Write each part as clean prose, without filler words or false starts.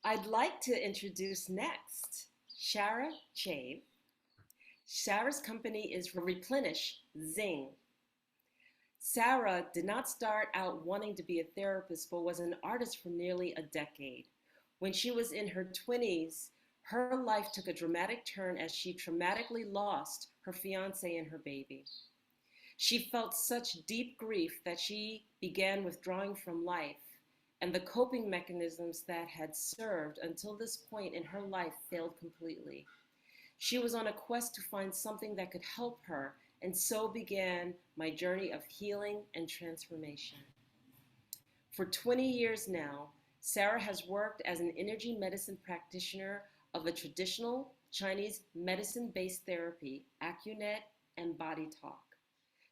I'd like to introduce next Shara Chave. Shara's company is Replenish Zing. Sarah did not start out wanting to be a therapist, but was an artist for nearly a decade. When she was in her 20s, her life took a dramatic turn as she traumatically lost her fiance and her baby. She felt such deep grief that she began withdrawing from life, and the coping mechanisms that had served until this point in her life failed completely. She was on a quest to find something that could help her, and so began my journey of healing and transformation. For 20 years now, Sarah has worked as an energy medicine practitioner of a traditional Chinese medicine-based therapy, Acunet and Body Talk.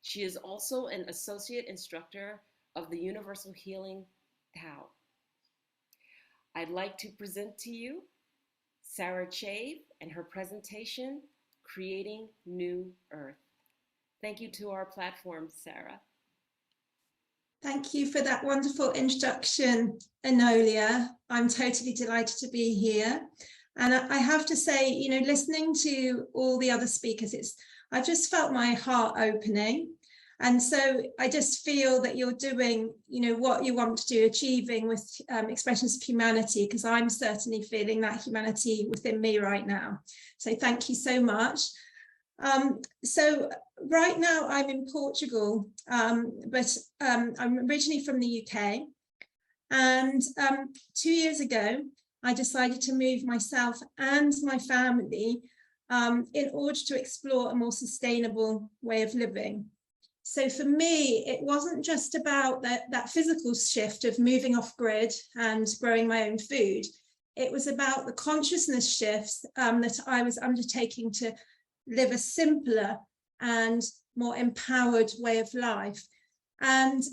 She is also an associate instructor of the Universal Healing Tao. I'd like to present to you Sarah Chave and her presentation, Creating New Earth. Thank you to our platform, Sarah. Thank you for that wonderful introduction, Enolia. I'm totally delighted to be here. And I have to say, you know, listening to all the other speakers, I just felt my heart opening. And so I just feel that you're doing, you know, what you want to do, achieving with expressions of humanity, because I'm certainly feeling that humanity within me right now. So thank you so much. So right now I'm in Portugal, but I'm originally from the UK. And 2 years ago, I decided to move myself and my family in order to explore a more sustainable way of living. So for me, it wasn't just about that physical shift of moving off grid and growing my own food. It was about the consciousness shifts that I was undertaking to live a simpler and more empowered way of life. And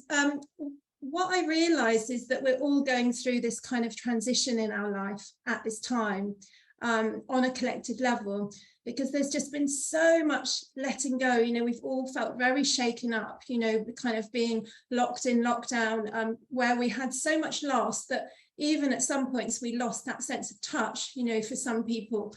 what I realized is that we're all going through this kind of transition in our life at this time on a collective level, because there's just been so much letting go. You know, we've all felt very shaken up, you know, kind of being locked in lockdown, where we had so much loss that even at some points we lost that sense of touch, you know, for some people.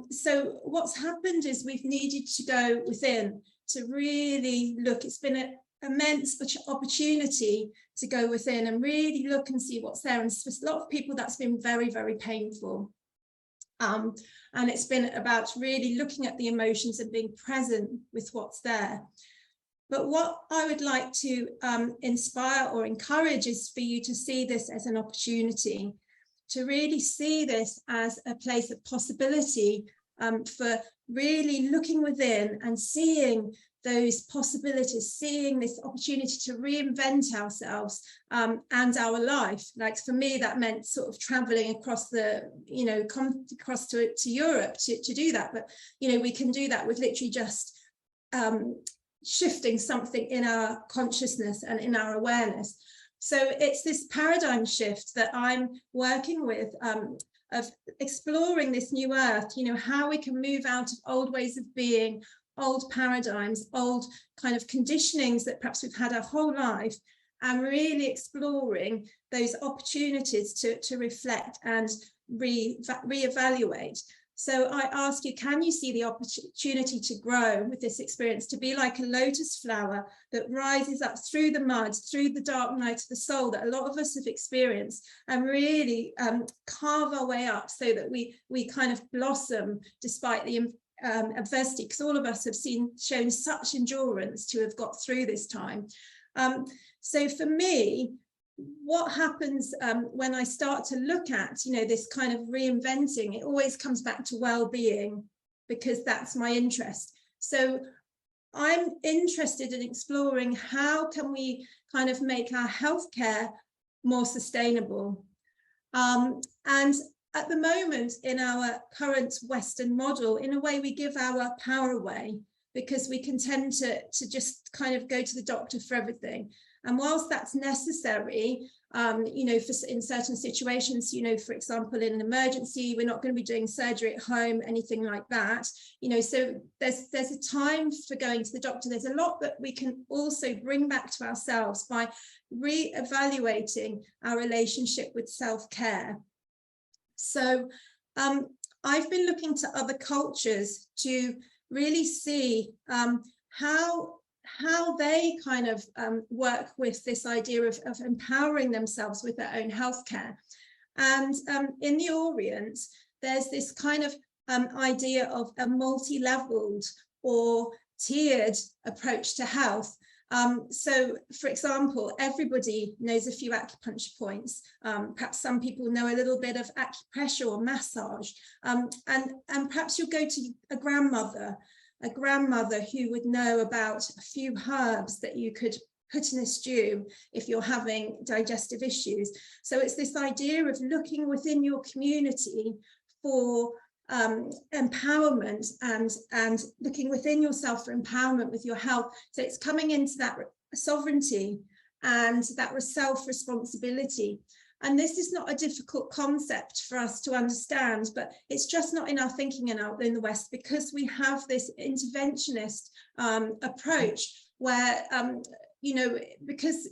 So what's happened is we've needed to go within to really look. It's been an immense opportunity to go within and really look and see what's there. And for a lot of people, that's been very, very painful. And it's been about really looking at the emotions and being present with what's there. But what I would like to inspire or encourage is for you to see this as an opportunity, to really see this as a place of possibility for really looking within and seeing those possibilities, seeing this opportunity to reinvent ourselves and our life. Like for me, that meant sort of traveling across the, you know, come across to Europe to do that. But, you know, we can do that with literally just shifting something in our consciousness and in our awareness. So it's this paradigm shift that I'm working with of exploring this new earth, you know, how we can move out of old ways of being, old paradigms, old kind of conditionings that perhaps we've had our whole life, and really exploring those opportunities to reflect and reevaluate. So I ask you, can you see the opportunity to grow with this experience, to be like a lotus flower that rises up through the mud, through the dark night of the soul that a lot of us have experienced, and really carve our way up so that we kind of blossom despite the adversity, because all of us have shown such endurance to have got through this time. So for me, what happens when I start to look at, you know, this kind of reinventing, it always comes back to well-being, because that's my interest. So I'm interested in exploring how can we kind of make our healthcare more sustainable. And at the moment, in our current Western model, in a way, we give our power away, because we can tend to just kind of go to the doctor for everything. And whilst that's necessary, you know, in certain situations, you know, for example, in an emergency, we're not going to be doing surgery at home, anything like that. You know, so there's a time for going to the doctor. There's a lot that we can also bring back to ourselves by re-evaluating our relationship with self-care. So I've been looking to other cultures to really see how they kind of work with this idea of empowering themselves with their own healthcare. And in the Orient, there's this kind of idea of a multi-leveled or tiered approach to health. So, for example, everybody knows a few acupuncture points. Perhaps some people know a little bit of acupressure or massage. And perhaps you'll go to a grandmother who would know about a few herbs that you could put in a stew if you're having digestive issues. So it's this idea of looking within your community for empowerment and looking within yourself for empowerment with your health. So it's coming into that sovereignty and that self-responsibility. And this is not a difficult concept for us to understand, but it's just not in our thinking in the West, because we have this interventionist approach where because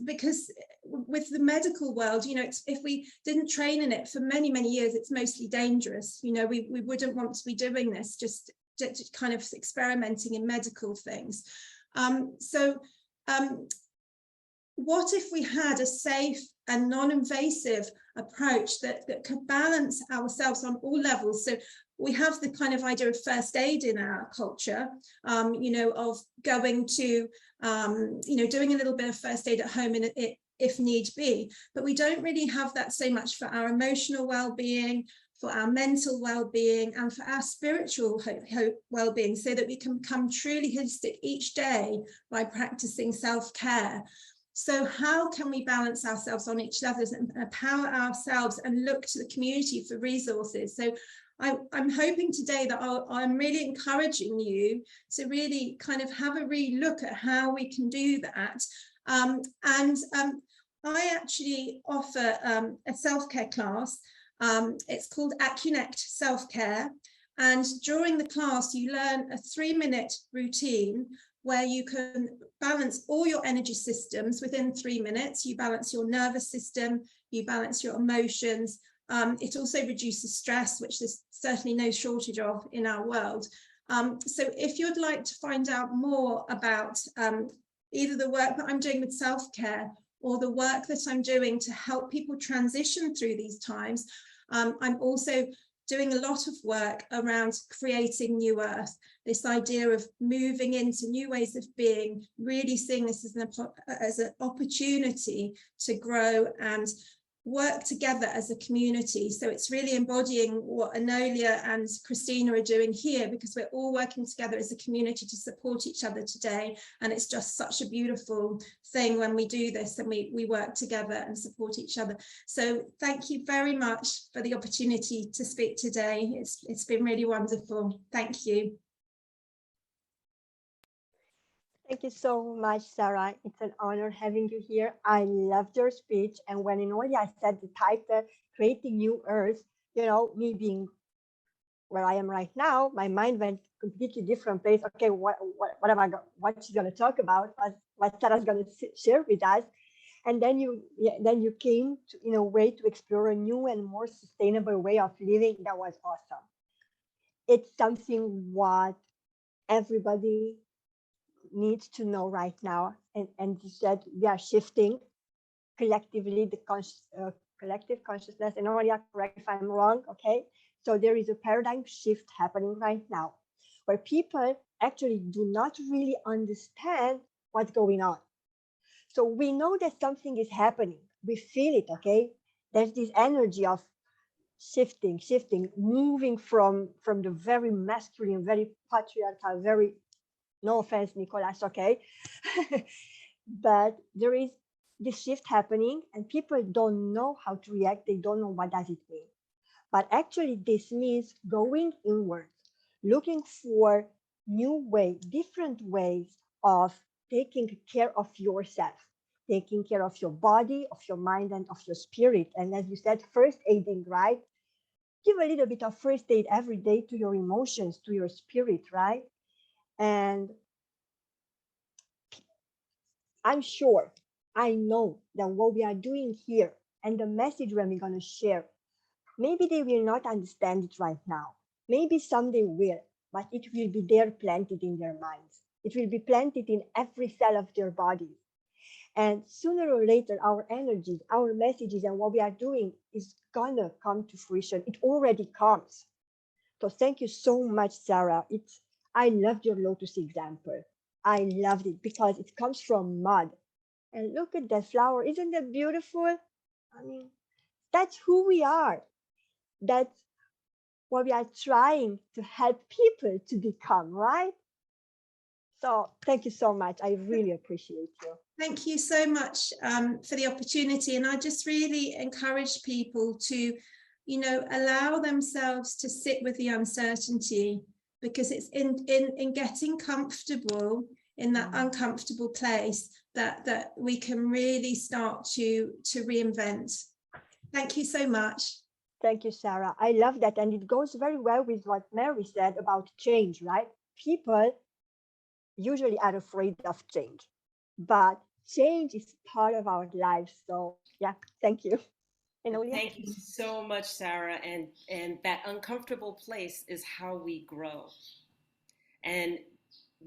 with the medical world, if we didn't train in it for many, many years, it's mostly dangerous. We wouldn't want to be doing this, just kind of experimenting in medical things. What if we had a safe and non-invasive approach that could balance ourselves on all levels? So we have the kind of idea of first aid in our culture, of going to, doing a little bit of first aid at home if need be, but we don't really have that so much for our emotional well-being, for our mental well-being, and for our spiritual well-being, so that we can become truly holistic each day by practicing self-care. So how can we balance ourselves on each level and empower ourselves and look to the community for resources? So I'm hoping today that I'm really encouraging you to really kind of have a re-look at how we can do that. I actually offer a self-care class. It's called AcuNect Self-Care. And during the class, you learn a 3-minute routine where you can balance all your energy systems within 3 minutes. You balance your nervous system, you balance your emotions. It also reduces stress, which there's certainly no shortage of in our world. So if you'd like to find out more about either the work that I'm doing with self-care or the work that I'm doing to help people transition through these times, I'm also doing a lot of work around creating New Earth, this idea of moving into new ways of being, really seeing this as an opportunity to grow and work together as a community. So it's really embodying what Enolia and Christina are doing here, because we're all working together as a community to support each other today. And it's just such a beautiful thing when we do this and we work together and support each other. So thank you very much for the opportunity to speak today. It's been really wonderful. Thank you. Thank you so much, Sarah. It's an honor having you here. I loved your speech. And when Enolia said the title, Creating New Earth, me being where I am right now, my mind went completely different place. Okay, what she's going to talk about, what Sarah's going to share with us. And then you came to, in a way, to explore a new and more sustainable way of living. That was awesome. It's something what everybody needs to know right now, and you said we are shifting collectively the collective consciousness. And already correct if I'm wrong, okay? So there is a paradigm shift happening right now, where people actually do not really understand what's going on. So we know that something is happening. We feel it, okay? There's this energy of shifting, moving from the very masculine, very patriarchal, very, no offense, Nicolas, okay? But there is this shift happening and people don't know how to react. They don't know what does it mean. But actually this means going inward, looking for new ways, different ways of taking care of yourself, taking care of your body, of your mind, and of your spirit. And as you said, first aiding, right? Give a little bit of first aid every day to your emotions, to your spirit, right? And I'm sure, I know that what we are doing here and the message we're going to share Maybe they will not understand it right now. Maybe someday will, but it will be there planted in their minds. It will be planted in every cell of their bodies. And sooner or later, our energies, our messages, and what we are doing is gonna come to fruition. It already comes. So thank you so much, Sarah. I loved your lotus example. I loved it because it comes from mud. And look at that flower. Isn't that beautiful? I mean, that's who we are. That's what we are trying to help people to become, right? So thank you so much. I really appreciate you. Thank you so much for the opportunity. And I just really encourage people to, allow themselves to sit with the uncertainty, because it's in getting comfortable in that uncomfortable place that we can really start to reinvent. Thank you so much. Thank you, Sarah. I love that. And it goes very well with what Mary said about change, right? People usually are afraid of change, but change is part of our lives. So yeah, thank you. Thank you so much, Sarah. And that uncomfortable place is how we grow. And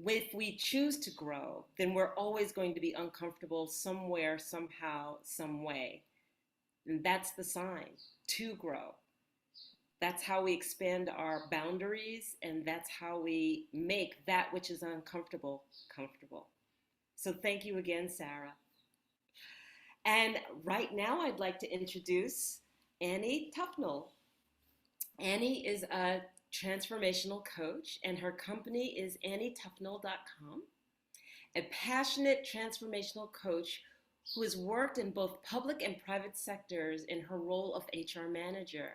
if we choose to grow, then we're always going to be uncomfortable somewhere, somehow, some way. And that's the sign to grow. That's how we expand our boundaries, and that's how we make that which is uncomfortable comfortable. So thank you again, Sarah. And right now, I'd like to introduce Annie Tufnell. Annie is a transformational coach, and her company is annietufnell.com, a passionate transformational coach who has worked in both public and private sectors in her role of HR manager.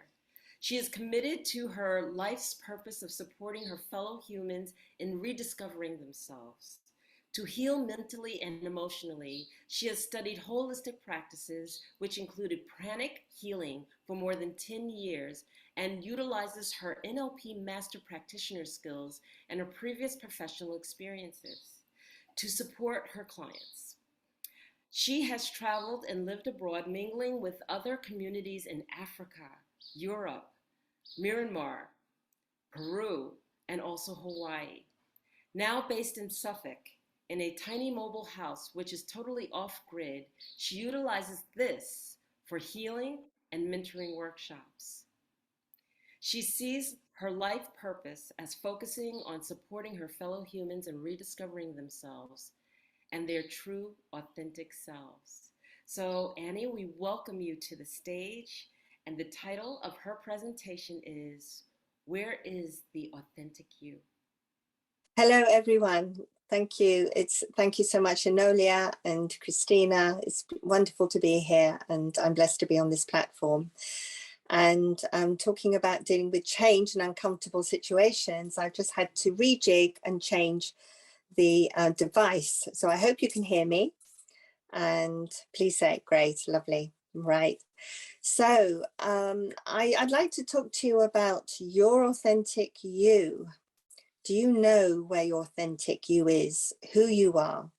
She is committed to her life's purpose of supporting her fellow humans in rediscovering themselves. To heal mentally and emotionally, she has studied holistic practices, which included pranic healing for more than 10 years, and utilizes her NLP master practitioner skills and her previous professional experiences to support her clients. She has traveled and lived abroad, mingling with other communities in Africa, Europe, Myanmar, Peru, and also Hawaii. Now based in Suffolk, in a tiny mobile house which is totally off-grid, she utilizes this for healing and mentoring workshops. She sees her life purpose as focusing on supporting her fellow humans and rediscovering themselves and their true, authentic selves. So, Annie, we welcome you to the stage, and the title of her presentation is Where is the Authentic You? Hello, everyone. Thank you. Thank you so much, Enolia and Christina. It's wonderful to be here, and I'm blessed to be on this platform. And I'm talking about dealing with change and uncomfortable situations. I've just had to rejig and change the device. So I hope you can hear me. And please say great, lovely, right. So I'd like to talk to you about your authentic you. Do you know where your authentic you is, who you are?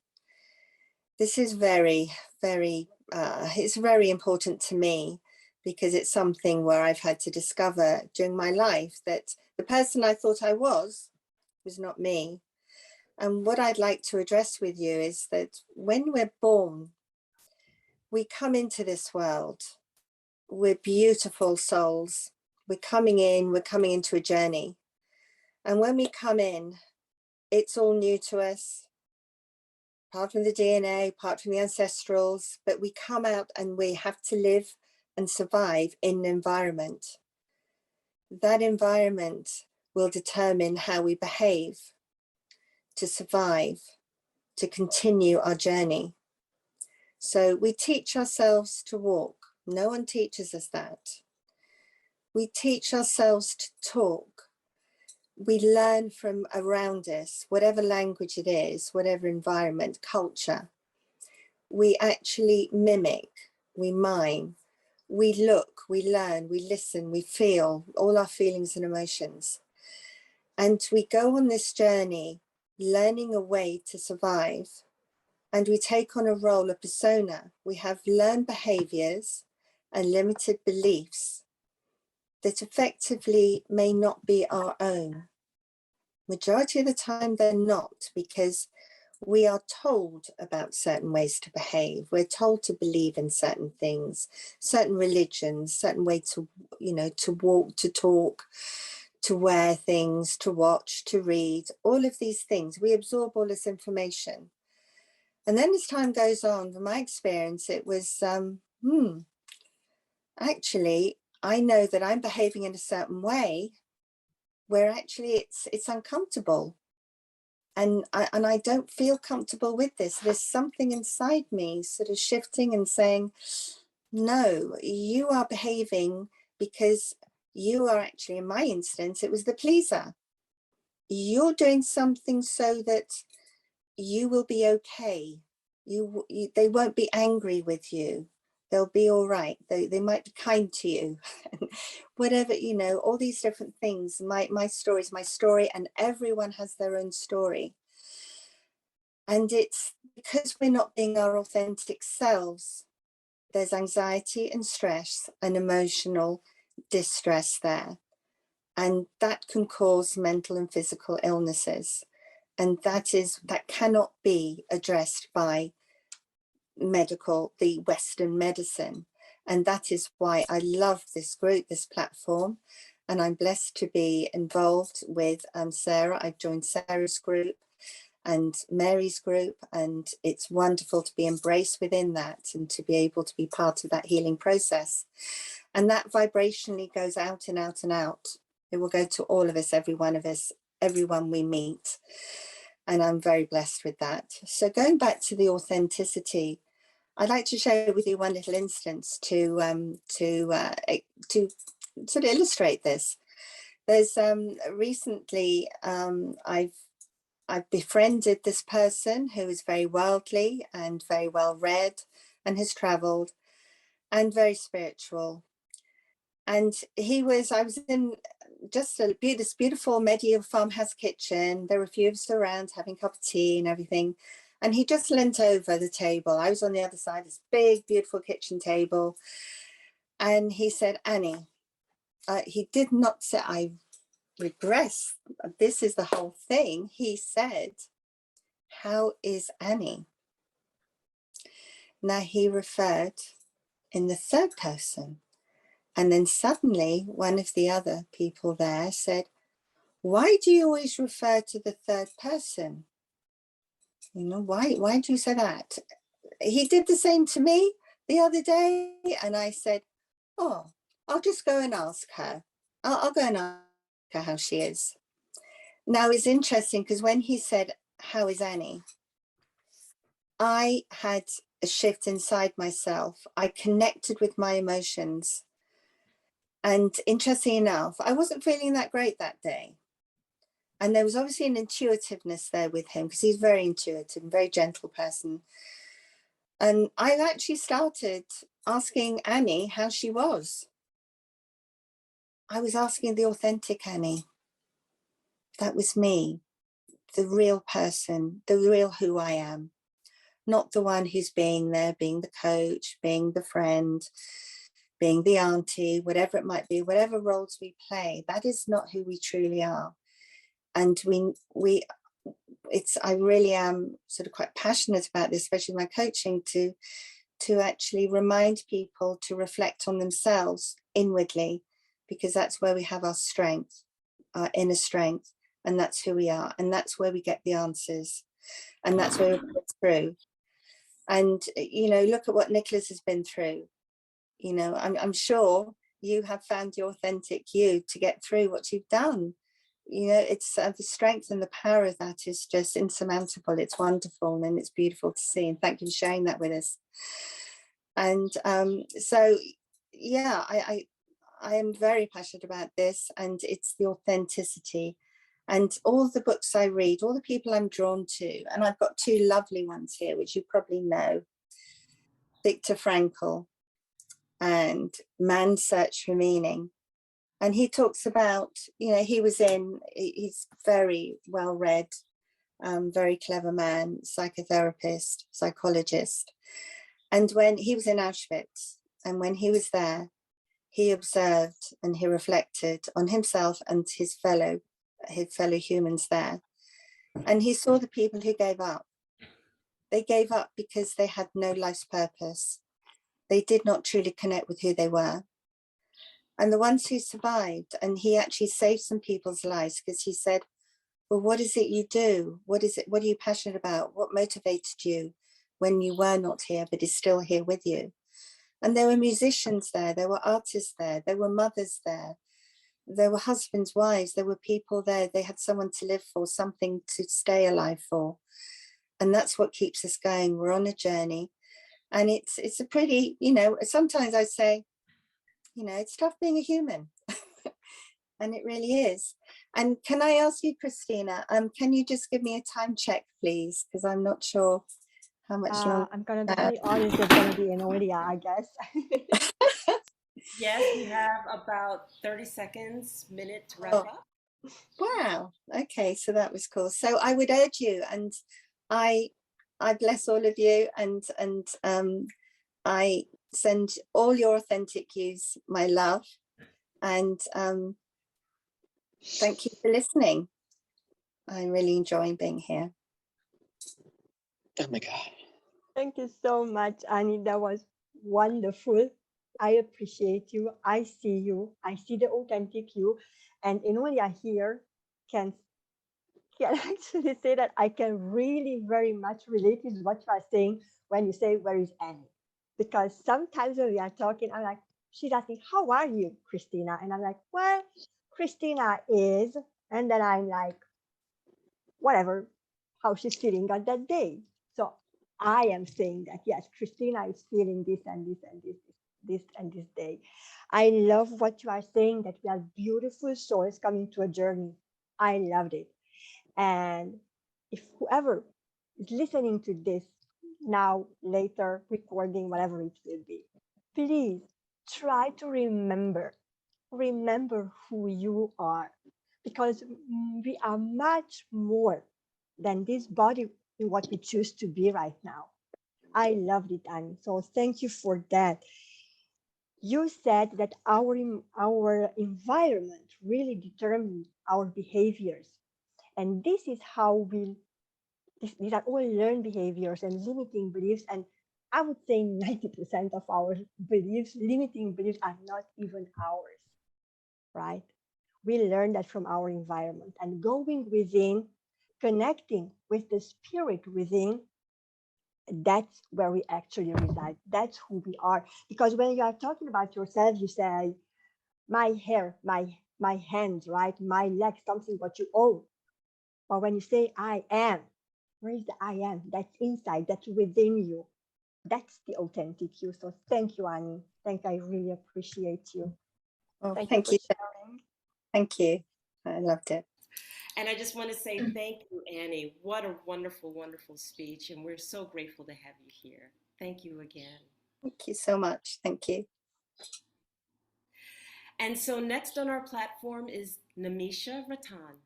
This is very, very, it's very important to me, because it's something where I've had to discover during my life that the person I thought I was not me. And what I'd like to address with you is that when we're born, we come into this world. We're beautiful souls. We're coming into a journey. And when we come in, it's all new to us, apart from the DNA, apart from the ancestrals, but we come out and we have to live and survive in an environment. That environment will determine how we behave to survive, to continue our journey. So we teach ourselves to walk. No one teaches us that. We teach ourselves to talk. We learn from around us, whatever language it is, whatever environment, culture. We actually mimic, we mime, we look, we learn, we listen, we feel all our feelings and emotions. And we go on this journey, learning a way to survive. And we take on a role, a persona. We have learned behaviors and limited beliefs that effectively may not be our own. Majority of the time they're not, because we are told about certain ways to behave. We're told to believe in certain things, certain religions, certain way to, you know, to walk, to talk, to wear things, to watch, to read, all of these things. We absorb all this information. And then as time goes on, from my experience, it was, actually, I know that I'm behaving in a certain way where actually it's uncomfortable. And I don't feel comfortable with this. There's something inside me sort of shifting and saying, no, you are behaving because you are actually, in my instance, it was the pleaser. You're doing something so that you will be okay. They won't be angry with you. They'll be all right. They might be kind to you. Whatever, you know, all these different things. My story is my story, and everyone has their own story. And it's because we're not being our authentic selves, there's anxiety and stress and emotional distress there. And that can cause mental and physical illnesses. And that cannot be addressed by the Western medicine. And that is why I love this group, this platform. And I'm blessed to be involved with Sarah. I've joined Sarah's group and Mary's group, and it's wonderful to be embraced within that and to be able to be part of that healing process. And that vibrationally goes out and out and out. It will go to all of us, every one of us, everyone we meet. And I'm very blessed with that. So going back to the authenticity, I'd like to share with you one little instance to sort of illustrate this. There's recently I've befriended this person who is very worldly and very well read and has traveled and very spiritual. And I was in just this beautiful medieval farmhouse kitchen. There were a few of us around having a cup of tea and everything. And he just leant over the table. I was on the other side, this big, beautiful kitchen table. And he said, Annie, he did not say, I regress, this is the whole thing. He said, how is Annie? Now he referred in the third person. And then suddenly one of the other people there said, why do you always refer to the third person? You know, why do you say that? He did the same to me the other day. And I said, oh, I'll just go and ask her. I'll go and ask her how she is. Now it's interesting because when he said, how is Annie? I had a shift inside myself. I connected with my emotions. And interesting enough, I wasn't feeling that great that day. And there was obviously an intuitiveness there with him because he's very intuitive, very gentle person. And I actually started asking Annie how she was. I was asking the authentic Annie. That was me, the real person, the real who I am, not the one who's being there, being the coach, being the friend, being the auntie, whatever it might be, whatever roles we play. That is not who we truly are. And I really am sort of quite passionate about this, especially my coaching, to actually remind people to reflect on themselves inwardly, because that's where we have our strength, our inner strength, and that's who we are, and that's where we get the answers, and that's where we get through. And you know, look at what Nicholas has been through. You know, I'm sure you have found your authentic you to get through what you've done. You know, it's the strength and the power of that is just insurmountable. It's wonderful and it's beautiful to see. And thank you for sharing that with us. And so, yeah, I am very passionate about this, and it's the authenticity. And all the books I read, all the people I'm drawn to, and I've got two lovely ones here, which you probably know, Viktor Frankl and Man's Search for Meaning. And he talks about, you know, he's very well read, very clever man, psychotherapist, psychologist. And when he was in Auschwitz, and when he was there, he observed and he reflected on himself and his fellow humans there. And he saw the people who gave up. They gave up because they had no life's purpose. They did not truly connect with who they were. And the ones who survived, and he actually saved some people's lives, because he said, well, what is it you do? What is it? What are you passionate about? What motivated you when you were not here, but is still here with you? And there were musicians there, there were artists there were mothers there were husbands, wives, there were people there. They had someone to live for, something to stay alive for. And that's what keeps us going. We're on a journey. And it's a pretty, you know, sometimes I say, you know, it's tough being a human. And it really is. And can I ask you, Christina, can you just give me a time check, please? Because I'm not sure how much longer. I'm gonna be very honest, it's gonna be an audio, I guess. Yes, we have about 30 seconds, minute to wrap up. Wow. Okay, so that was cool. So I would urge you, and I bless all of you, and I send all your authentic yous my love, and thank you for listening. I'm really enjoying being here. Oh my God. Thank you so much, Annie. That was wonderful. I appreciate you. I see you. I see the authentic you. And Enolia here can actually say that I can really very much relate with what you are saying when you say, where is Annie? Because sometimes when we are talking, I'm like, she's asking, how are you, Christina? And I'm like, well, Christina is, and then I'm like, whatever, how she's feeling on that day. So I am saying that, yes, Christina is feeling this and this and this and this day. I love what you are saying, that we are beautiful souls coming to a journey. I loved it. And if whoever is listening to this now, later, recording, whatever it will be, please try to remember who you are, because we are much more than this body in what we choose to be right now. I loved it, Annie. So thank you for that. You said that our environment really determines our behaviors. And this is how these are all learned behaviors and limiting beliefs. And I would say 90% of our beliefs, limiting beliefs, are not even ours, right? We learn that from our environment, and going within, connecting with the spirit within, that's where we actually reside. That's who we are. Because when you are talking about yourself, you say, my hair, my hands, right? My legs, something what you own. But when you say I am, where is the I am? That's inside, that's within you. That's the authentic you. So thank you, Annie. I really appreciate you. Well, Thank thank you you. for sharing. Thank you. I loved it. And I just want to say thank you, Annie. What a wonderful, wonderful speech. And we're so grateful to have you here. Thank you again. Thank you so much. Thank you. And so next on our platform is Namisha Ratan.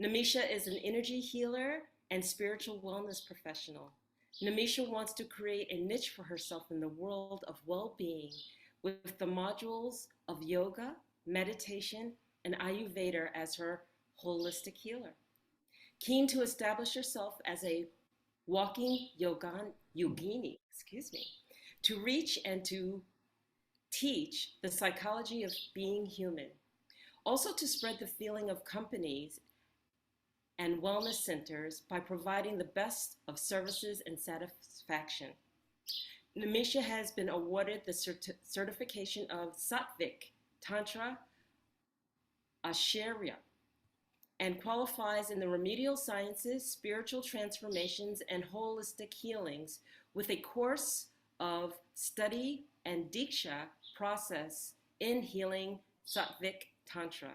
Namisha is an energy healer and spiritual wellness professional. Namisha wants to create a niche for herself in the world of well-being with the modules of yoga, meditation, and Ayurveda as her holistic healer. Keen to establish herself as a walking yogini, to reach and to teach the psychology of being human. Also to spread the feeling of companies and wellness centers by providing the best of services and satisfaction. Namisha has been awarded the certification of Sattvic Tantra Acharya and qualifies in the remedial sciences, spiritual transformations, and holistic healings with a course of study and Diksha process in healing Sattvic Tantra.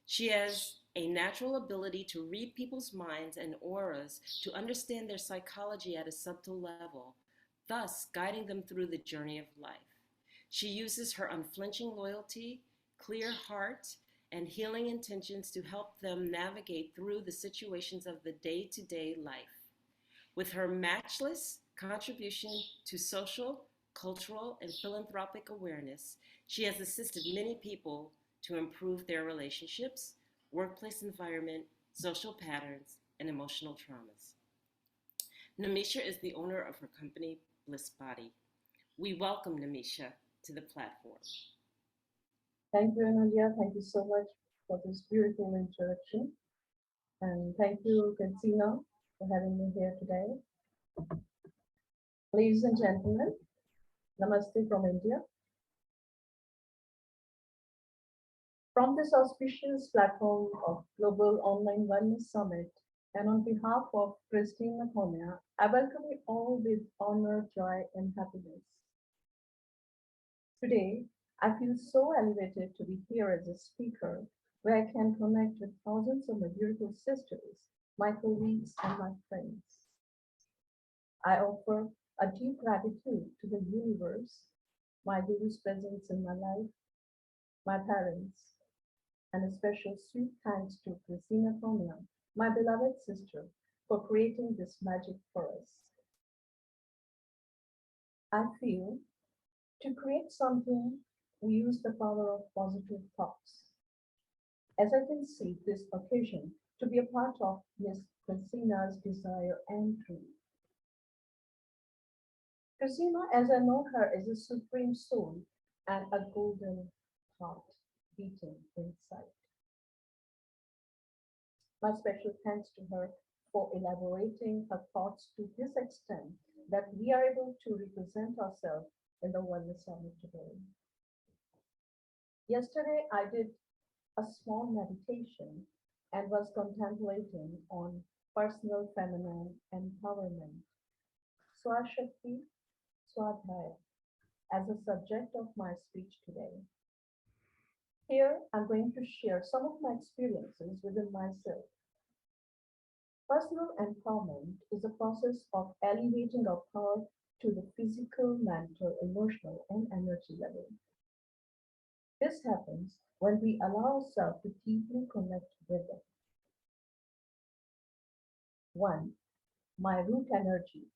She has a natural ability to read people's minds and auras to understand their psychology at a subtle level, thus guiding them through the journey of life. She uses her unflinching loyalty, clear heart, and healing intentions to help them navigate through the situations of the day-to-day life. With her matchless contribution to social, cultural, and philanthropic awareness, she has assisted many people to improve their relationships, workplace environment, social patterns, and emotional traumas. Nimisha is the owner of her company, Bliss Body. We welcome Nimisha to the platform. Thank you, Anuja. Thank you so much for this beautiful introduction. And thank you, Katsina, for having me here today. Ladies and gentlemen, Namaste from India. From this auspicious platform of Global Online Wellness Summit, and on behalf of Christina Homia, I welcome you all with honor, joy, and happiness. Today, I feel so elevated to be here as a speaker, where I can connect with thousands of my beautiful sisters, my colleagues, and my friends. I offer a deep gratitude to the universe, my Guru's presence in my life, my parents, and a special sweet thanks to Christina Tomia, my beloved sister, for creating this magic for us. I feel to create something, we use the power of positive thoughts. As I can see this occasion to be a part of Miss Christina's desire and dream. Christina, as I know her, is a supreme soul and a golden heart beating inside. My special thanks to her for elaborating her thoughts to this extent that we are able to represent ourselves in the Wellness Summit today. Yesterday, I did a small meditation and was contemplating on personal feminine empowerment, Swashakti Swadhyaya, as a subject of my speech today. Here, I'm going to share some of my experiences within myself. Personal empowerment is a process of elevating our power to the physical, mental, emotional, and energy level. This happens when we allow ourselves to deeply connect with it. 1. My root energy,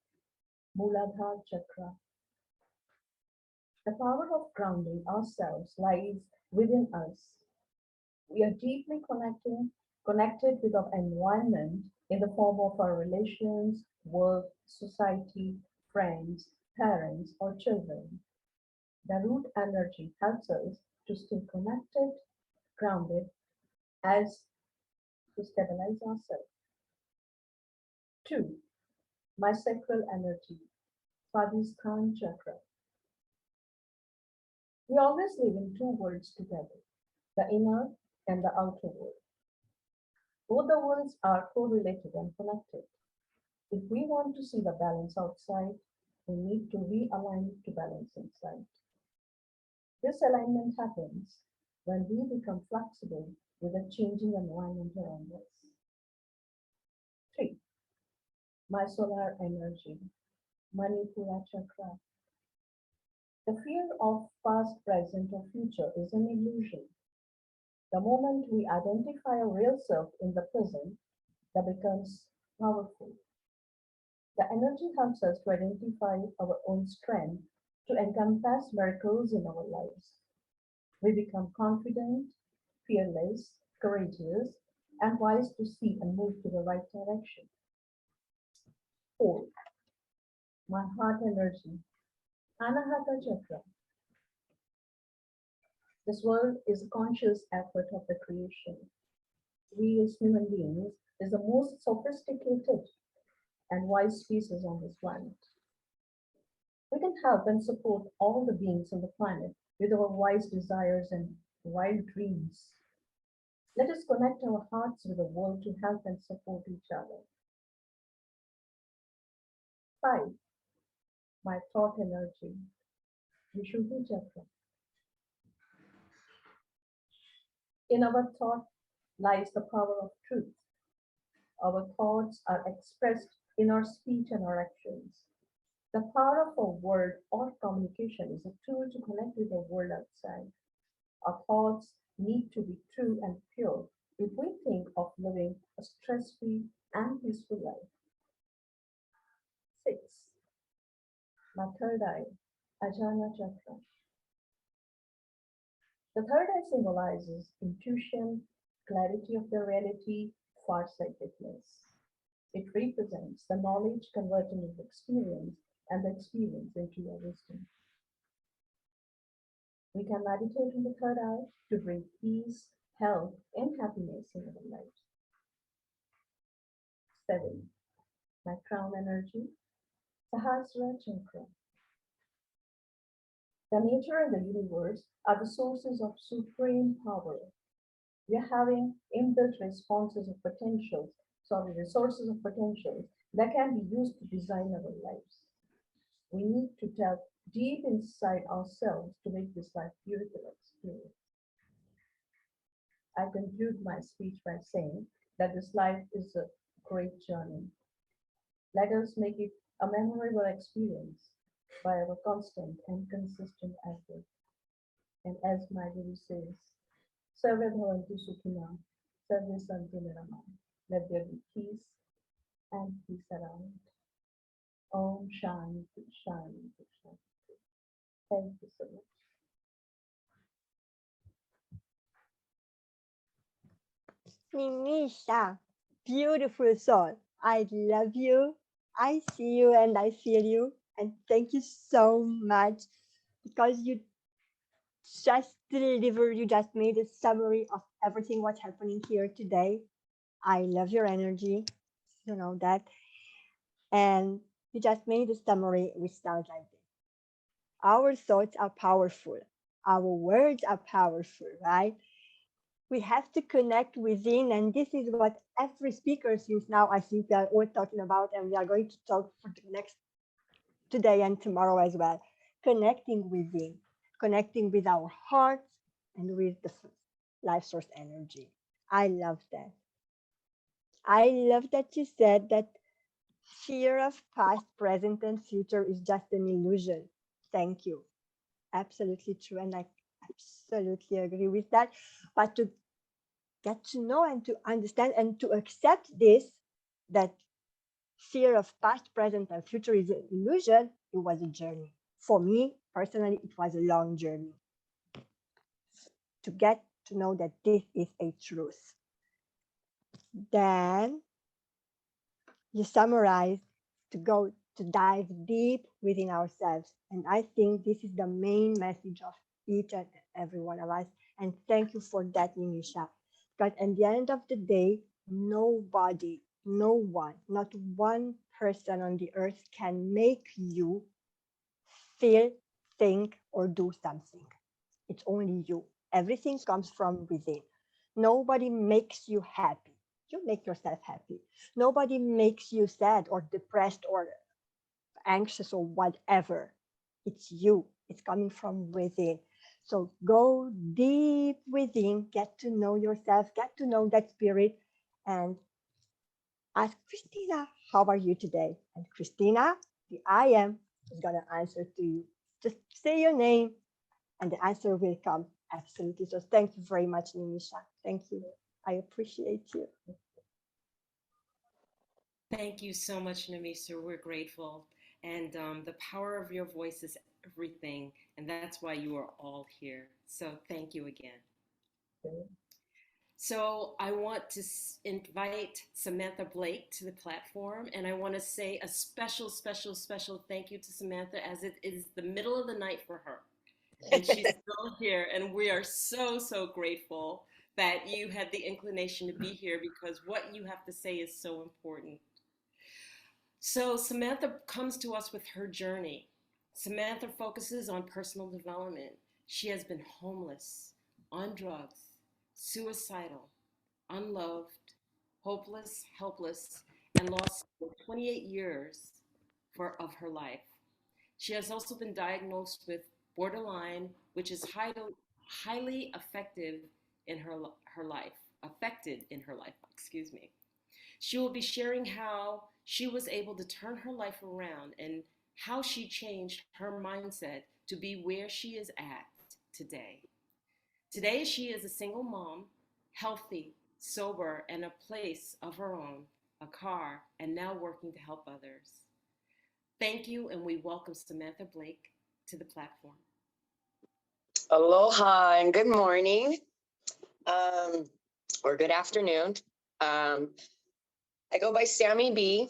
Muladhara Chakra. The power of grounding ourselves lies within us. We are deeply connected with our environment in the form of our relations, work, society, friends, parents, or children. The root energy helps us to stay connected, grounded, as to stabilize ourselves. 2. My sacral energy, Swadhisthana Chakra. We always live in two worlds together, the inner and the outer world. Both the worlds are correlated and connected. If we want to see the balance outside, we need to realign to balance inside. This alignment happens when we become flexible with a changing environment around us. 3. My solar energy, Manipura Chakra. The fear of past, present, or future is an illusion. The moment we identify a real self in the present, that becomes powerful. The energy helps us to identify our own strength to encompass miracles in our lives. We become confident, fearless, courageous, and wise to see and move to the right direction. 4. My heart energy, Anahata Chakra. This world is a conscious effort of the creation. We as human beings is the most sophisticated and wise species on this planet. We can help and support all the beings on the planet with our wise desires and wild dreams. Let us connect our hearts with the world to help and support each other. 5. My thought energy, Vishuddha Chakra. In our thought lies the power of truth. Our thoughts are expressed in our speech and our actions. The power of a word or communication is a tool to connect with the world outside. Our thoughts need to be true and pure if we think of living a stress-free and peaceful life. 6. My third eye, Ajna Chakra. The third eye symbolizes intuition, clarity of the reality, farsightedness. It represents the knowledge converted into experience and the experience into your wisdom. We can meditate on the third eye to bring peace, health, and happiness in our lives. 7. My crown energy, Sahasrara Chakra. The nature and the universe are the sources of supreme power. We are having inbuilt responses of potentials, resources of potentials that can be used to design our lives. We need to tap deep inside ourselves to make this life beautiful experience. I conclude my speech by saying that this life is a great journey. Let us make it a memorable experience by our constant and consistent effort. And as my Guru says, Sarve Bhavantu Sukhina, Sarve Santu Niraman. Let there be peace and peace around. Om Shanti, Shanti, Shanti. Thank you so much. Nimisha, beautiful soul. I love you. I see you and I feel you. And thank you so much because you just delivered, you just made a summary of everything what's happening here today. I love your energy. You know that. And you just made a summary which sounds like this. Our thoughts are powerful. Our words are powerful, right? We have to connect within, and this is what every speaker since now I think we are all talking about, and we are going to talk for the next today and tomorrow as well. Connecting within, connecting with our hearts and with the life source energy. I love that. I love that you said that fear of past, present, and future is just an illusion. Thank you. Absolutely true, and I absolutely agree with that. But to get to know and to understand and to accept this, that fear of past, present, and future is an illusion, it was a journey. For me, personally, it was a long journey to get to know that this is a truth. Then you summarize to go to dive deep within ourselves. And I think this is the main message of each and every one of us. And thank you for that, Nimisha. Because at the end of the day, nobody, no one, not one person on the earth can make you feel, think, or do something. It's only you. Everything comes from within. Nobody makes you happy. You make yourself happy. Nobody makes you sad or depressed or anxious or whatever. It's you. It's coming from within. So go deep within, get to know yourself, get to know that spirit, and ask Christina, how are you today? And Christina, the I am, is going to answer to you. Just say your name, and the answer will come. Absolutely. So thank you very much, Nimisha. Thank you. I appreciate you. Thank you so much, Namisa. We're grateful. And the power of your voice is everything. And that's why you are all here. So thank you again. So I want to invite Samantha Blake to the platform. And I want to say a special, special, special thank you to Samantha, as it is the middle of the night for her. And she's still here. And we are so, so grateful that you had the inclination to be here, because what you have to say is so important. So Samantha comes to us with her journey. Samantha focuses on personal development. She has been homeless, on drugs, suicidal, unloved, hopeless, helpless, and lost 28 years of her life. She has also been diagnosed with borderline, which is highly effective in her life, affected in her life, excuse me. She will be sharing how she was able to turn her life around and how she changed her mindset to be where she is at today. Today, she is a single mom, healthy, sober, and a place of her own, a car, and now working to help others. Thank you, and we welcome Samantha Blake to the platform. Aloha and good morning, or good afternoon. I go by Sammy B.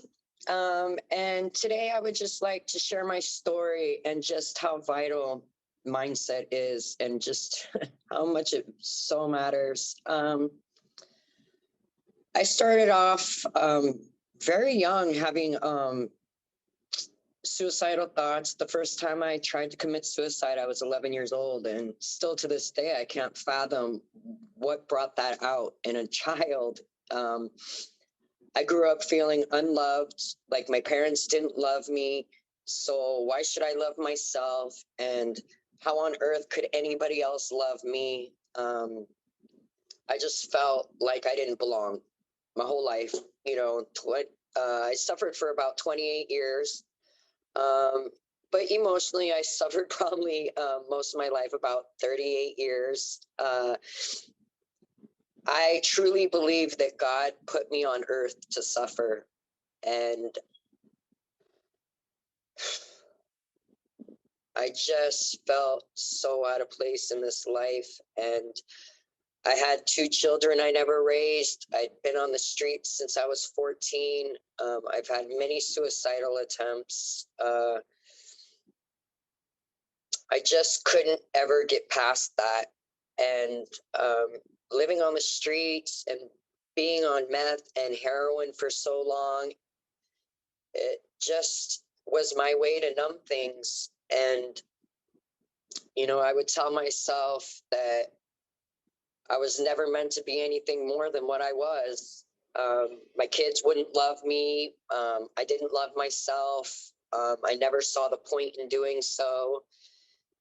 And today I would just like to share my story and just how vital mindset is and just how much it so matters. I started off very young having suicidal thoughts. The first time I tried to commit suicide, I was 11 years old, and still to this day, I can't fathom what brought that out in a child. I grew up feeling unloved, like my parents didn't love me. So why should I love myself? And how on earth could anybody else love me? I just felt like I didn't belong my whole life. You know, I suffered for about 28 years. But emotionally, I suffered probably most of my life, about 38 years. I truly believe that God put me on earth to suffer. And I just felt so out of place in this life. And I had 2 children I never raised. I'd been on the streets since I was 14. I've had many suicidal attempts. I just couldn't ever get past that. And living on the streets and being on meth and heroin for so long, it just was my way to numb things. And, you know, I would tell myself that I was never meant to be anything more than what I was. My kids wouldn't love me. I didn't love myself. I never saw the point in doing so.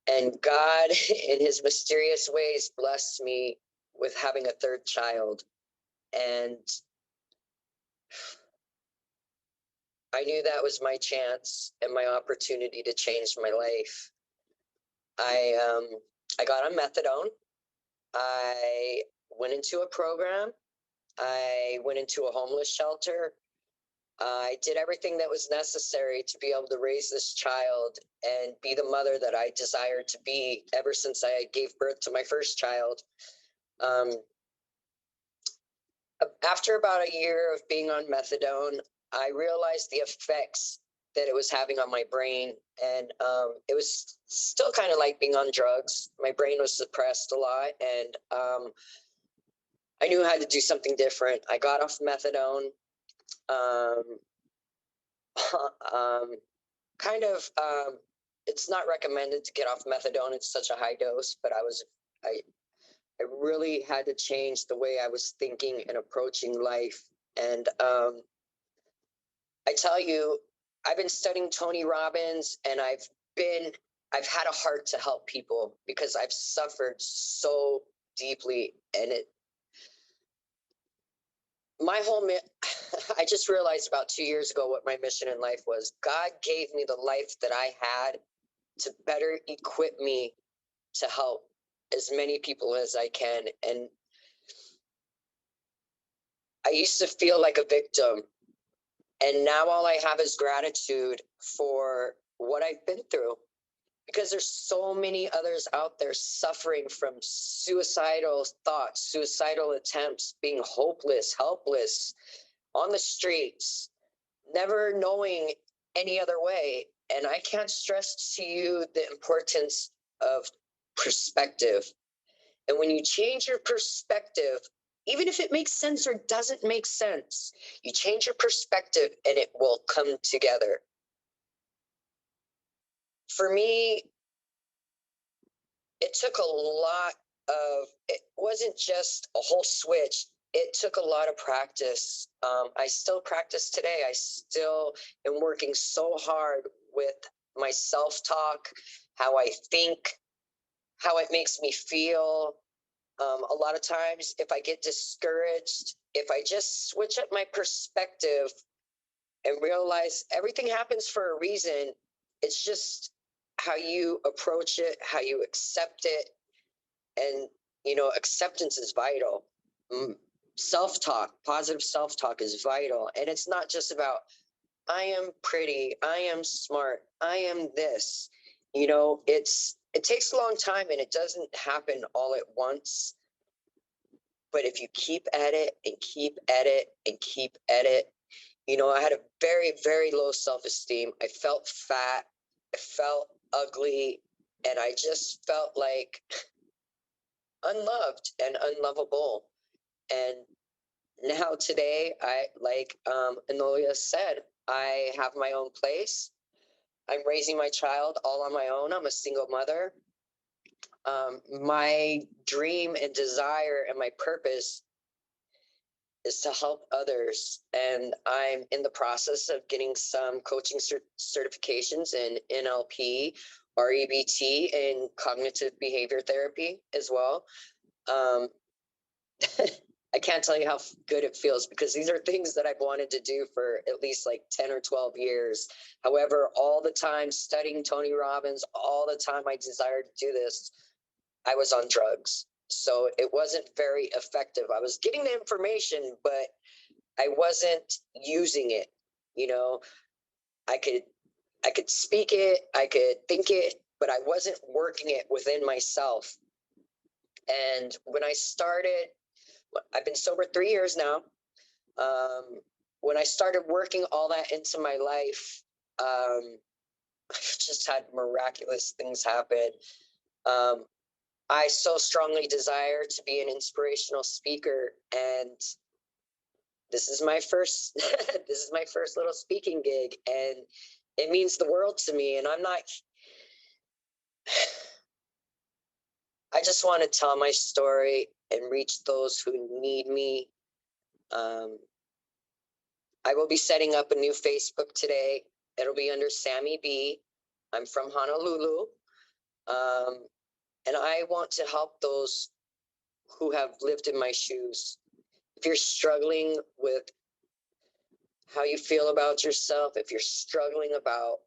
And God, in his mysterious ways, blessed me with having a 3rd child. And I knew that was my chance and my opportunity to change my life. I got on methadone. I went into a program. I went into a homeless shelter. I did everything that was necessary to be able to raise this child and be the mother that I desired to be ever since I gave birth to my first child. After about a year of being on methadone, I realized the effects that it was having on my brain. And it was still kind of like being on drugs. My brain was suppressed a lot. And I knew I had to do something different. I got off methadone. It's not recommended to get off methadone. It's such a high dose, but I really had to change the way I was thinking and approaching life. And I tell you, I've been studying Tony Robbins, and I've had a heart to help people because I've suffered so deeply. And I just realized about 2 years ago what my mission in life was. God gave me the life that I had to better equip me to help as many people as I can. And I used to feel like a victim. And now all I have is gratitude for what I've been through, because there's so many others out there suffering from suicidal thoughts, suicidal attempts, being hopeless, helpless, on the streets, never knowing any other way. And I can't stress to you the importance of perspective. And when you change your perspective, even if it makes sense or doesn't make sense, you change your perspective and it will come together. For me, it took a lot it wasn't just a whole switch. It took a lot of practice. I still practice today. I still am working so hard with my self-talk, how I think, how it makes me feel. A lot of times, if I get discouraged, if I just switch up my perspective and realize everything happens for a reason, it's just how you approach it, how you accept it. And, you know, acceptance is vital. Self-talk, positive self-talk is vital. And it's not just about, I am pretty, I am smart, I am this. you know, it takes a long time and it doesn't happen all at once. But if you keep at it and keep at it and keep at it, you know, I had a very, very low self-esteem. I felt fat, I felt ugly, and I just felt like unloved and unlovable. And now today, I, like Enolia said, I have my own place. I'm raising my child all on my own. I'm a single mother. My dream and desire and my purpose is to help others. And I'm in the process of getting some coaching certifications in NLP, REBT, and cognitive behavior therapy as well. I can't tell you how good it feels because these are things that I've wanted to do for at least like 10 or 12 years. However, all the time studying Tony Robbins, all the time I desired to do this, I was on drugs. So it wasn't very effective. I was getting the information, but I wasn't using it. You know, I could speak it, I could think it, but I wasn't working it within myself. And when I started, I've been sober 3 years now. When I started working all that into my life, I've just had miraculous things happen. I so strongly desire to be an inspirational speaker, and this is my first this is my first little speaking gig, and it means the world to me. And I just want to tell my story and reach those who need me. I will be setting up a new Facebook today. It'll be under Sammy B. I'm from Honolulu. And I want to help those who have lived in my shoes. If you're struggling with how you feel about yourself, if you're struggling about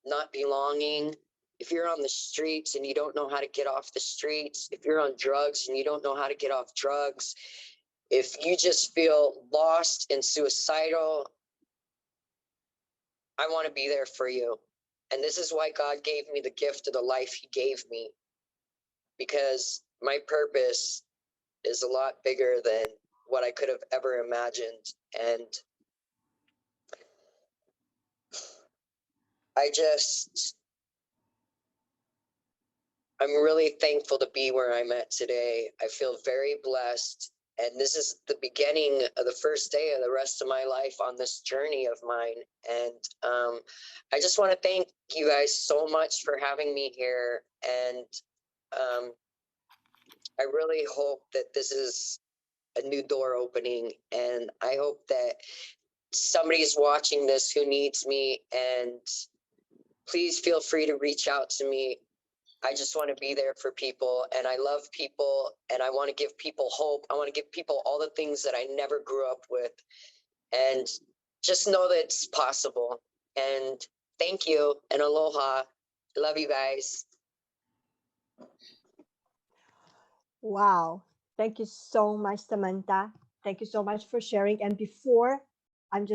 not belonging, if you're on the streets and you don't know how to get off the streets, if you're on drugs and you don't know how to get off drugs, if you just feel lost and suicidal, I want to be there for you. And this is why God gave me the gift of the life he gave me, because my purpose is a lot bigger than what I could have ever imagined. And I'm really thankful to be where I'm at today. I feel very blessed. And this is the beginning of the first day of the rest of my life on this journey of mine. And I just want to thank you guys so much for having me here. And I really hope that this is a new door opening. And I hope that somebody's watching this who needs me. And please feel free to reach out to me. I just want to be there for people, and I love people, and I want to give people hope. I want to give people all the things that I never grew up with, and just know that it's possible. And thank you, and aloha. Love you guys. Wow. Thank you so much, Samantha. Thank you so much for sharing. And before I'm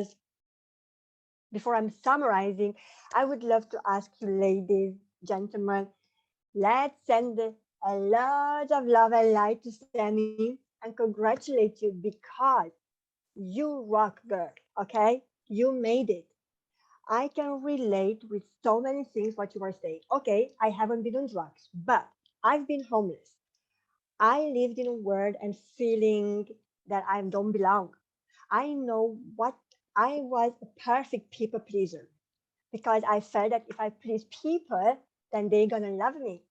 summarizing, I would love to ask you, ladies, gentlemen, let's send a lot of love and light to Sammy and congratulate you because you rock, girl, okay? You made it. I can relate with so many things what you were saying. Okay, I haven't been on drugs, but I've been homeless. I lived in a world and feeling that I don't belong. I know what I was a perfect people pleaser because I felt that if I please people, then they're gonna love me.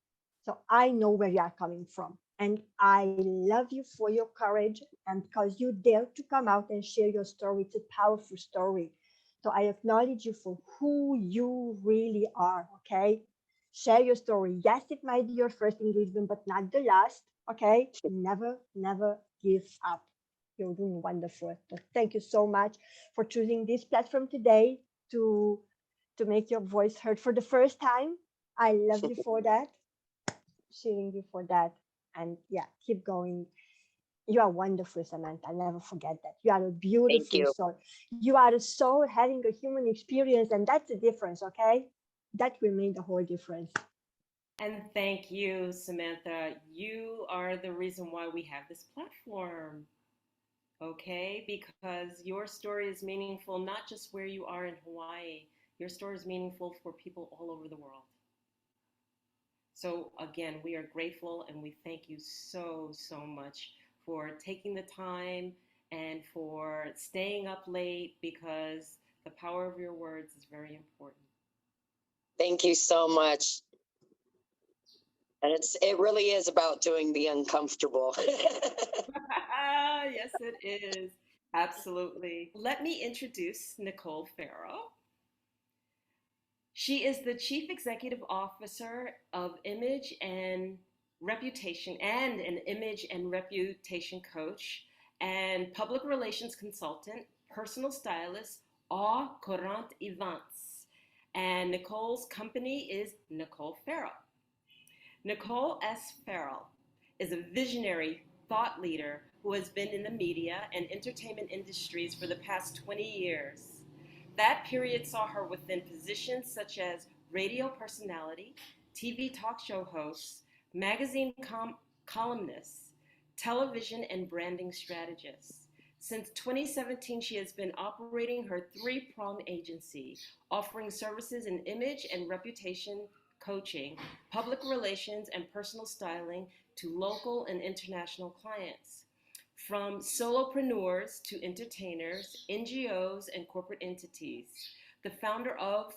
So I know where you are coming from. And I love you for your courage and because you dare to come out and share your story. It's a powerful story. So I acknowledge you for who you really are, okay? Share your story. Yes, it might be your first engagement, but not the last, okay? Never, never give up. You're doing wonderful. So thank you so much for choosing this platform today to make your voice heard for the first time. I love you for that, cheering you for that. And yeah, keep going. You are wonderful, Samantha. I'll never forget that. You are a beautiful you. soul. You are a soul having a human experience, and that's the difference, okay? that will make the whole difference. And thank you, Samantha. You are the reason why we have this platform. Okay, because your story is meaningful not just where you are in Hawaii, your story is meaningful for people all over the world. So, again, we are grateful and we thank you so, so much for taking the time and for staying up late because the power of your words is very important. Thank you so much. And it really is about doing the uncomfortable. Yes, it is. Absolutely. Let me introduce Nicole Farrow. She is the Chief Executive Officer of Image and Reputation and an image and reputation coach and public relations consultant, personal stylist, Au Courant Events. And Nicole's company is Nicole Farrow. Nicole S. Farrell is a visionary thought leader who has been in the media and entertainment industries for the past 20 years. That period saw her within positions such as radio personality, TV talk show host, magazine columnist, television and branding strategist. Since 2017, she has been operating her three-pronged agency, offering services in image and reputation coaching, public relations, and personal styling to local and international clients. From solopreneurs to entertainers, NGOs, and corporate entities, the founder of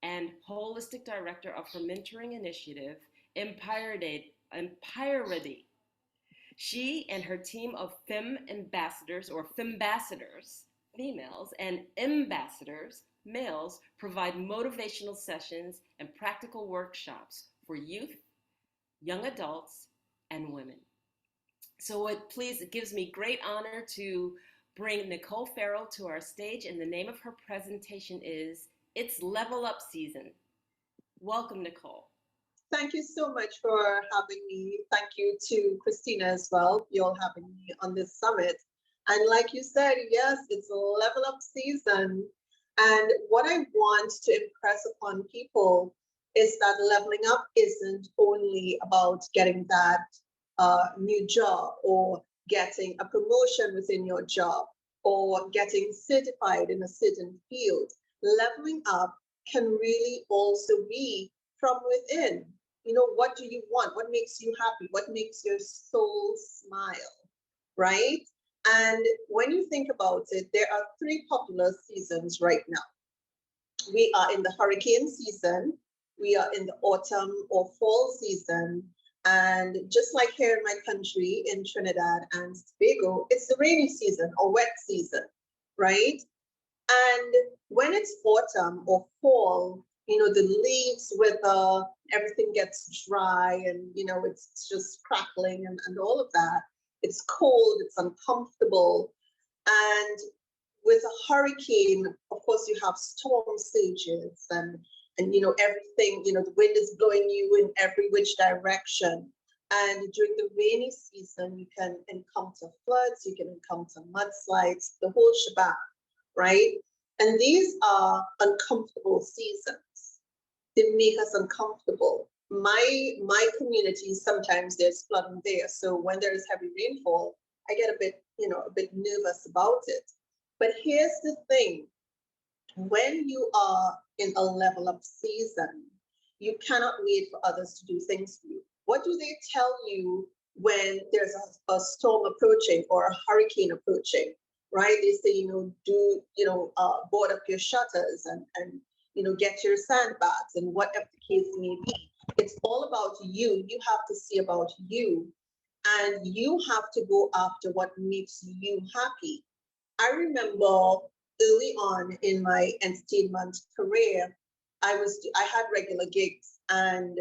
and holistic director of her mentoring initiative, Empiredy. She and her team of femme ambassadors or fembassadors, females, and ambassadors, males, provide motivational sessions and practical workshops for youth, young adults, and women. So it gives me great honor to bring Nicole Farrell to our stage, and the name of her presentation is It's Level Up Season. Welcome, Nicole. Thank you so much for having me. Thank you to Christina as well, for all having me on this summit. And like you said, yes, it's a level up season. And what I want to impress upon people is that leveling up isn't only about getting that new job or getting a promotion within your job or getting certified in a certain field. Leveling up can really also be from within. You know, what do you want? What makes you happy? What makes your soul smile, right? And when you think about it, there are three popular seasons right now. We are in the hurricane season, we are in the autumn or fall season, and just like here in my country, in Trinidad and Tobago, it's the rainy season or wet season, right? And when it's autumn or fall, you know, the leaves wither, everything gets dry and, you know, it's just crackling and all of that. It's cold, it's uncomfortable. And with a hurricane, of course, you have storm surges and you know, everything, you know, the wind is blowing you in every which direction. And during the rainy season, you can encounter floods, you can encounter mudslides, the whole shebang, right? And these are uncomfortable seasons. They make us uncomfortable. My community, sometimes there's flooding there. So when there is heavy rainfall, I get a bit nervous about it. But here's the thing. When you are in a level up season, you cannot wait for others to do things for you. What do they tell you when there's a storm approaching or a hurricane approaching, right? They say, you know, board up your shutters and you know, get your sandbags and whatever the case may be. It's all about you. You have to see about you, and you have to go after what makes you happy. I remember early on in my entertainment career, I had regular gigs, and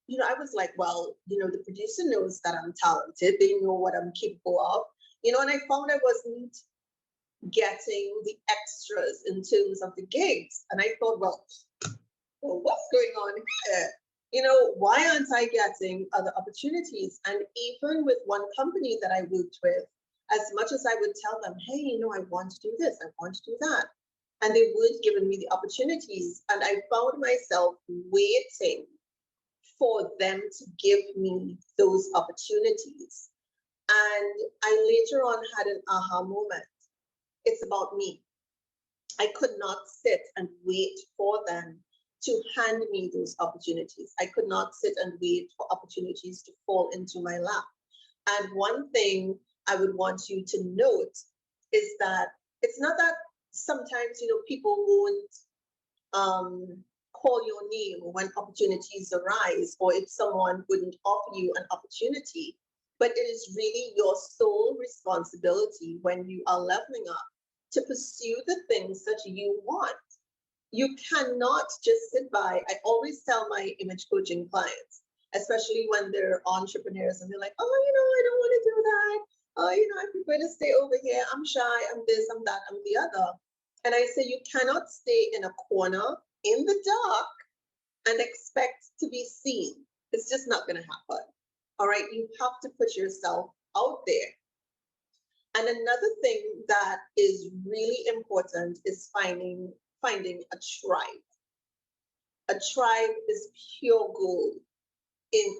you know, I was like, well, you know, the producer knows that I'm talented. They know what I'm capable of, you know, and I found I wasn't getting the extras in terms of the gigs. And I thought, well, what's going on here? You know, why aren't I getting other opportunities? And even with one company that I worked with, as much as I would tell them, hey, you know, I want to do this, I want to do that. and they weren't giving me the opportunities. And I found myself waiting for them to give me those opportunities. And I later on had an aha moment. It's about me. I could not sit and wait for them to hand me those opportunities. I could not sit and wait for opportunities to fall into my lap. And one thing I would want you to note is that it's not that sometimes, people won't call your name when opportunities arise, or if someone wouldn't offer you an opportunity, but it is really your sole responsibility when you are leveling up to pursue the things that you want. You cannot just sit by. I always tell my image coaching clients, especially when they're entrepreneurs and they're like, oh, I don't want to do that. Oh, I prefer to stay over here. I'm shy. I'm this, I'm that, I'm the other. And I say, you cannot stay in a corner in the dark and expect to be seen. It's just not going to happen. All right. You have to put yourself out there. And another thing that is really important is finding a tribe. A tribe is pure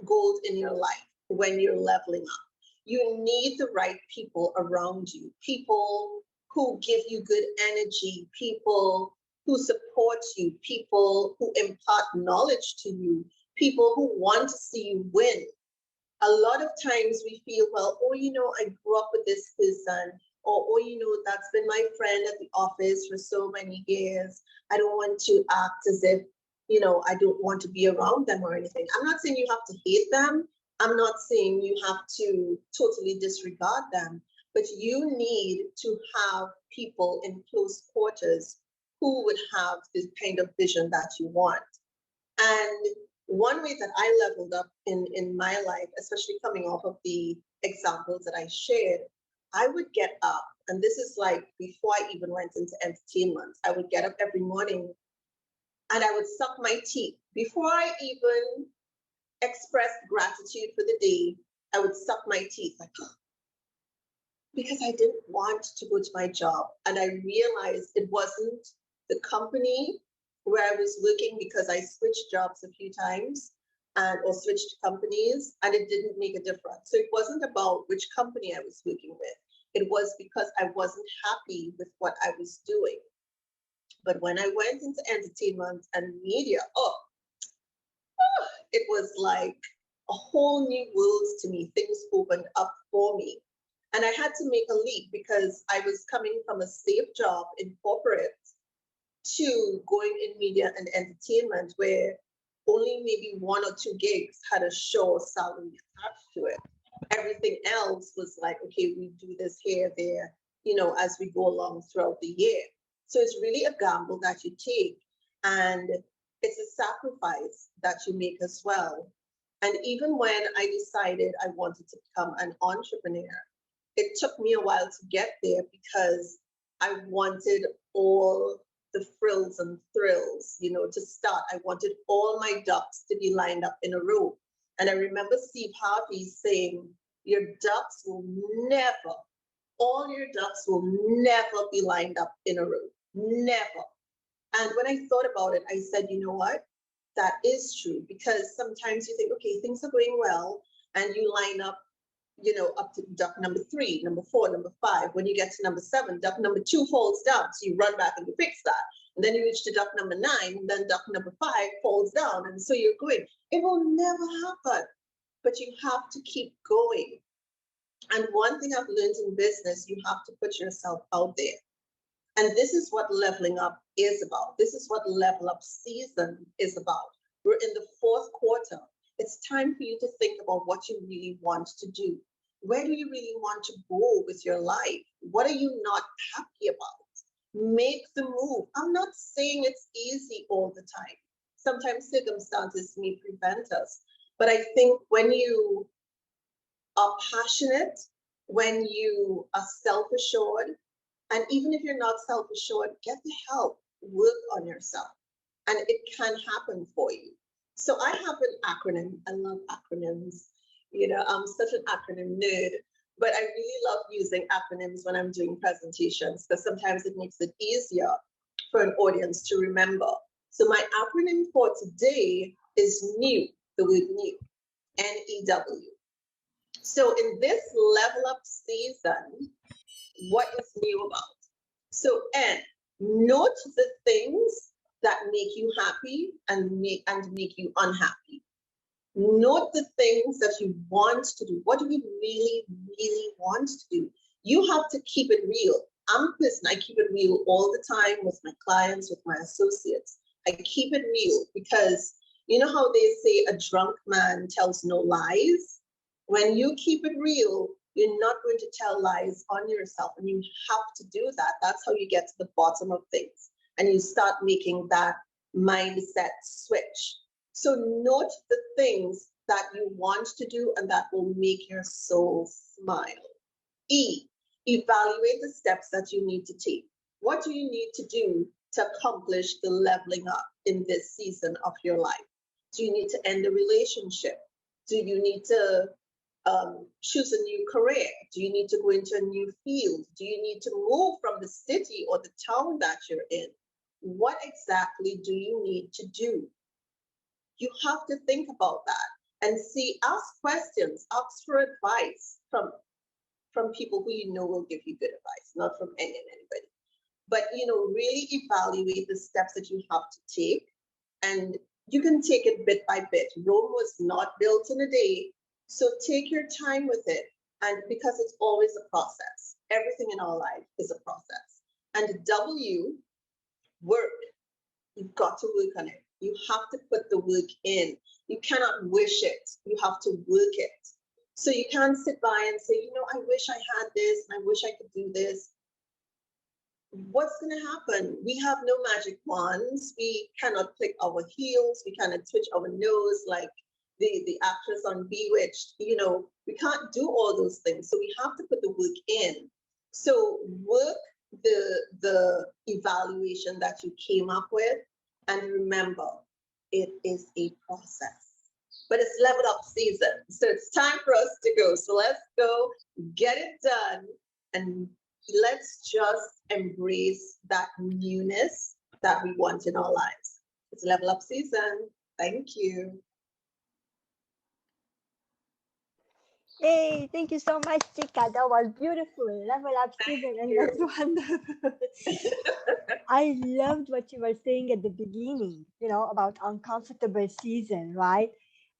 gold in your life when you're leveling up. You need the right people around you, people who give you good energy, people who support you, people who impart knowledge to you, people who want to see you win. A lot of times we feel, well, I grew up with this person, or, that's been my friend at the office for so many years. I don't want to act as if, I don't want to be around them or anything. I'm not saying you have to hate them. I'm not saying you have to totally disregard them, but you need to have people in close quarters who would have this kind of vision that you want. And one way that I leveled up in my life, especially coming off of the examples that I shared, I would get up, and this is like before I even went into entertainment, I would get up every morning and I would suck my teeth. Before I even expressed gratitude for the day, I would suck my teeth like, because I didn't want to go to my job. And I realized it wasn't the company where I was working, because I switched jobs a few times or switched companies, and it didn't make a difference. So it wasn't about which company I was working with. It was because I wasn't happy with what I was doing. But when I went into entertainment and media, it was like a whole new world to me. Things opened up for me. And I had to make a leap, because I was coming from a safe job in corporate to going in media and entertainment, where only maybe 1 or 2 gigs had a sure salary attached to it. Everything else was like, okay, we do this here, there, as we go along throughout the year. So it's really a gamble that you take, and it's a sacrifice that you make as well. And even when I decided I wanted to become an entrepreneur, it took me a while to get there, because I wanted all the frills and thrills, to start. I wanted all my ducks to be lined up in a row. And I remember Steve Harvey saying, your ducks will never, all your ducks will never be lined up in a row. Never. And when I thought about it, I said, you know what? That is true, because sometimes you think, okay, things are going well, and you line up, up to duck number 3, number 4, number 5. When you get to number 7, duck number 2 falls down. So you run back and you fix that. And then you reach to duck number 9, and then duck number 5 falls down. And so you're going. It will never happen, but you have to keep going. And one thing I've learned in business, you have to put yourself out there. And this is what leveling up is about. This is what level up season is about. We're in the 4th quarter. It's time for you to think about what you really want to do. Where do you really want to go with your life? What are you not happy about? Make the move. I'm not saying it's easy all the time. Sometimes circumstances may prevent us. But I think when you are passionate, when you are self-assured, and even if you're not self-assured, get the help, work on yourself, and it can happen for you. So I have an acronym. I love acronyms. I'm such an acronym nerd, but I really love using acronyms when I'm doing presentations, because sometimes it makes it easier for an audience to remember. So my acronym for today is NEW, the word new, NEW. So in this level up season, what is new about? So N, note the things that make you happy and make you unhappy. Note the things that you want to do. What do you really, really want to do? You have to keep it real. I'm a person, I keep it real all the time with my clients, with my associates. I keep it real because you know how they say a drunk man tells no lies? When you keep it real, you're not going to tell lies on yourself, and you have to do that. That's how you get to the bottom of things, and you start making that mindset switch. So note the things that you want to do and that will make your soul smile. E, evaluate the steps that you need to take. What do you need to do to accomplish the leveling up in this season of your life? Do you need to end a relationship? Do you need to choose a new career? Do you need to go into a new field? Do you need to move from the city or the town that you're in? What exactly do you need to do? You have to think about that and see, ask questions, ask for advice from people who you know will give you good advice, not from anybody. But really evaluate the steps that you have to take, and you can take it bit by bit. Rome was not built in a day, so take your time with it. And because it's always a process, everything in our life is a process. And W, work. You've got to work on it. You have to put the work in. You cannot wish it. You have to work it. So you can't sit by and say, I wish I had this and I wish I could do this. What's going to happen? We have no magic wands. We cannot click our heels. We cannot twitch our nose like the actress on Bewitched. We can't do all those things. So we have to put the work in. So work the evaluation that you came up with, and remember, it is a process. But it's level up season. So it's time for us to go. So let's go get it done, and let's just embrace that newness that we want in our lives. It's level up season. Thank you. Hey, thank you so much, Chika. That was beautiful. Level up season, and that's wonderful. I loved what you were saying at the beginning, about uncomfortable season, right?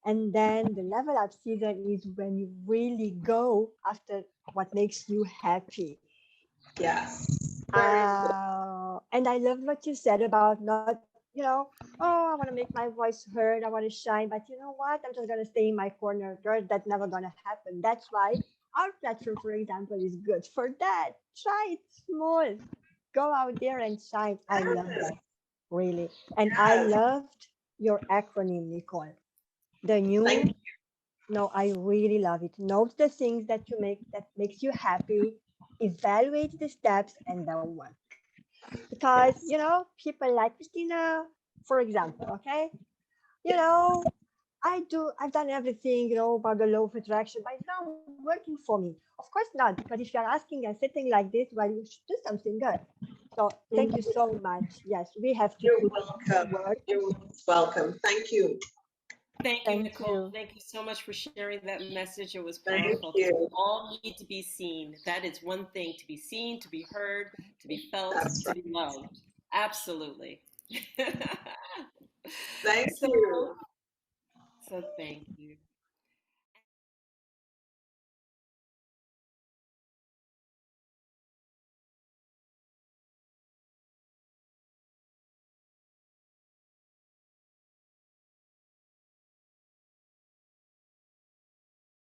And then the level up season is when you really go after what makes you happy. Yes. And I love what you said about not, I want to make my voice heard. I want to shine. But you know what? I'm just going to stay in my corner. Girl, that's never going to happen. That's why our platform, for example, is good for that. Try it small. Go out there and shine. I love that. Really. And I loved your acronym, Nicole. The new. Thank you. No, I really love it. Note the things that makes you happy. Evaluate the steps and the work. Because people like Christina, for example, okay, I've done everything, about the law of attraction, but it's not working for me. Of course not, because if you're asking and sitting like this, well, you should do something good. So thank you so much. Yes, we have to. You're welcome. You're welcome. Thank you. Thank you, Nicole. Thank you so much for sharing that message. It was powerful. Thank you. We all need to be seen. That is one thing, to be seen, to be heard, to be felt, to be loved. Absolutely. Thank you. So thank you.